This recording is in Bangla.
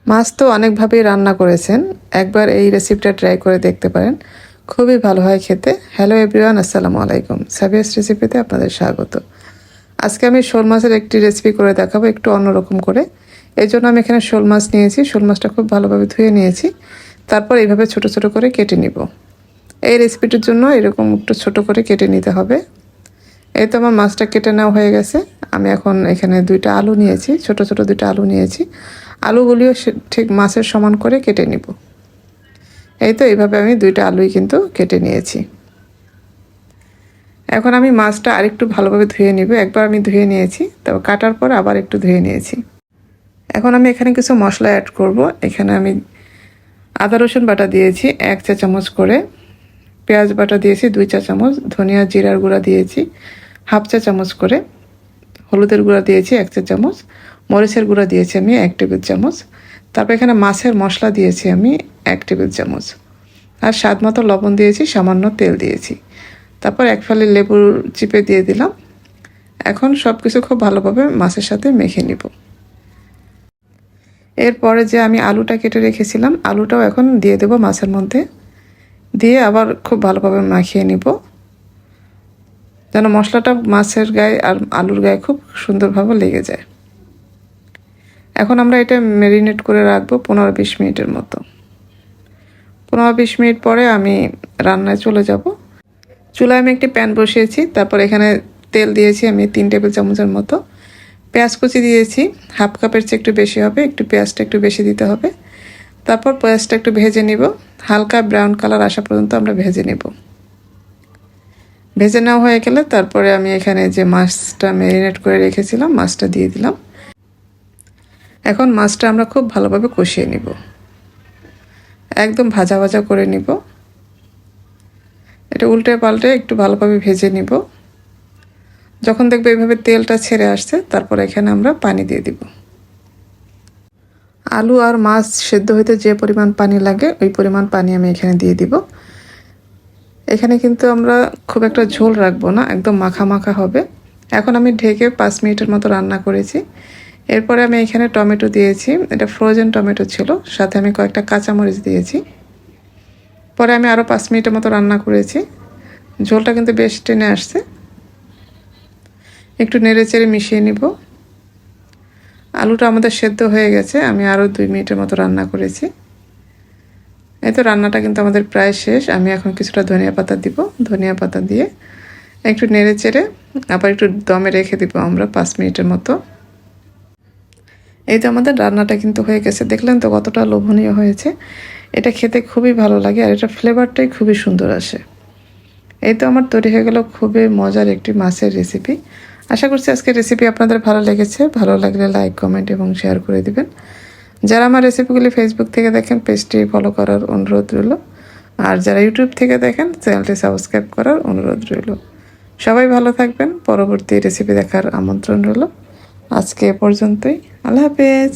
মাছ তো অনেকভাবেই রান্না করেছেন, একবার এই রেসিপিটা ট্রাই করে দেখতে পারেন, খুবই ভালো হয় খেতে। হ্যালো এভরিওয়ান, আসসালামু আলাইকুম। সাবিয়াস রেসিপিতে আপনাদের স্বাগত। আজকে আমি শোল মাছের একটি রেসিপি করে দেখাবো, একটু অন্যরকম করে। এই জন্য আমি এখানে শোল মাছ নিয়েছি, শোল মাছটা খুব ভালোভাবে ধুয়ে নিয়েছি, তারপর এইভাবে ছোট ছোট করে কেটে নিব। এই রেসিপিটির জন্য এরকম একটু ছোট করে কেটে নিতে হবে। এই তো আমার মাছটা কেটে নেওয়া হয়ে গেছে। আমি এখন এখানে দুইটা আলু নিয়েছি, ছোট ছোট দুইটা আলু নিয়েছি। আলুগুলিও ঠিক মাছের সমান করে কেটে নিব। এই তো এইভাবে আমি দুইটা আলুই কিন্তু কেটে নিয়েছি। এখন আমি মাছটা আরেকটু ভালোভাবে ধুয়ে নিব। একবার আমি ধুয়ে নিয়েছি, তবে কাটার পর আবার একটু ধুয়ে নিয়েছি। এখন আমি এখানে কিছু মশলা অ্যাড করব। এখানে আমি আদা রসুন বাটা দিয়েছি 1 চা চামচ করে, পেঁয়াজ বাটা দিয়েছি 2 চা চামচ, ধনিয়া জিরার গুঁড়া দিয়েছি 1/2 চা চামচ করে, হলুদের গুঁড়া দিয়েছি 1 চা চামচ, মরিচের গুঁড়া দিয়েছি আমি 1 টেবিল চামচ। তারপর এখানে মাছের মশলা দিয়েছি আমি 1 টেবিল চামচ, আর স্বাদ মতো লবণ দিয়েছি, সামান্য তেল দিয়েছি। তারপর 1 ফালি লেবু চিপে দিয়ে দিলাম। এখন সব কিছু খুব ভালোভাবে মাছের সাথে মেখে নিব। এরপরে যে আমি আলুটা কেটে রেখেছিলাম, আলুটাও এখন দিয়ে দেব মাছের মধ্যে, দিয়ে আবার খুব ভালোভাবে মাখিয়ে নিব, যেন মশলাটা মাছের গায়ে আর আলুর গায়ে খুব সুন্দরভাবে লেগে যায়। এখন আমরা এটা ম্যারিনেট করে রাখবো 15-20 মিনিটের মতো। 15-20 মিনিট পরে আমি রান্নায় চলে যাব। চুলায় আমি একটি প্যান বসিয়েছি, তারপর এখানে তেল দিয়েছি আমি 3 টেবিল চামচের মতো। পেঁয়াজ কুচি দিয়েছি 1/2 কাপের চেয়ে একটু বেশি হবে, একটু পেঁয়াজটা একটু বেশি দিতে হবে। তারপর পেঁয়াজটা একটু ভেজে নিব, হালকা ব্রাউন কালার আসা পর্যন্ত আমরা ভেজে নেব। ভেজে নেওয়া হয়ে গেলে তারপরে আমি এখানে যে মাছটা ম্যারিনেট করে রেখেছিলাম, মাছটা দিয়ে দিলাম। এখন মাছটা আমরা খুব ভালোভাবে কষিয়ে নিব, একদম ভাজা ভাজা করে নিব। এটা উল্টে পাল্টে একটু ভালোভাবে ভেজে নিব। যখন দেখবে এইভাবে তেলটা ছেড়ে আসছে, তারপর এখানে আমরা পানি দিয়ে দিব। আলু আর মাছ সেদ্ধ হইতে যে পরিমাণ পানি লাগে, ওই পরিমাণ পানি আমি এখানে দিয়ে দিব। এখানে কিন্তু আমরা খুব একটা ঝোল রাখবো না, একদম মাখা মাখা হবে। এখন আমি ঢেকে 5 মিনিটের মতো রান্না করেছি। এরপরে আমি এখানে টমেটো দিয়েছি, এটা ফ্রোজেন টমেটো ছিল, সাথে আমি কয়েকটা কাঁচামরিচ দিয়েছি। পরে আমি আরও 5 মিনিটের মতো রান্না করেছি। ঝোলটা কিন্তু বেশ টেনে আসছে। একটু নেড়ে চেড়ে মিশিয়ে নিব। আলুটা আমাদের সেদ্ধ হয়ে গেছে, আমি আরও 2 মিনিটের মতো রান্না করেছি। এই তো রান্নাটা কিন্তু আমাদের প্রায় শেষ। আমি এখন কিছুটা ধনিয়া পাতা দিব, ধনিয়া পাতা দিয়ে একটু নেড়ে চেড়ে আবার একটু দমে রেখে দিব আমরা 5 মিনিটের মতো। এই তো আমাদের রান্নাটা কিন্তু হয়ে গেছে। দেখলেন তো কতটা লোভনীয় হয়েছে। এটা খেতে খুবই ভালো লাগে, আর এটা ফ্লেভারটাই খুবই সুন্দর আসে। এই তো আমার তৈরি হয়ে গেল খুবই মজার একটি মাছের রেসিপি। আশা করছি আজকের রেসিপি আপনাদের ভালো লেগেছে। ভালো লাগলে লাইক, কমেন্ট এবং শেয়ার করে দিবেন। যারা আমার রেসিপিগুলি ফেসবুক থেকে দেখেন, পেজটি ফলো করার অনুরোধ রইল। আর যারা ইউটিউব থেকে দেখেন, চ্যানেলটি সাবস্ক্রাইব করার অনুরোধ রইল। সবাই ভালো থাকবেন। পরবর্তী রেসিপি দেখার আমন্ত্রণ রইল। আজকে এ পর্যন্তই। আল্লাহ হাফেজ।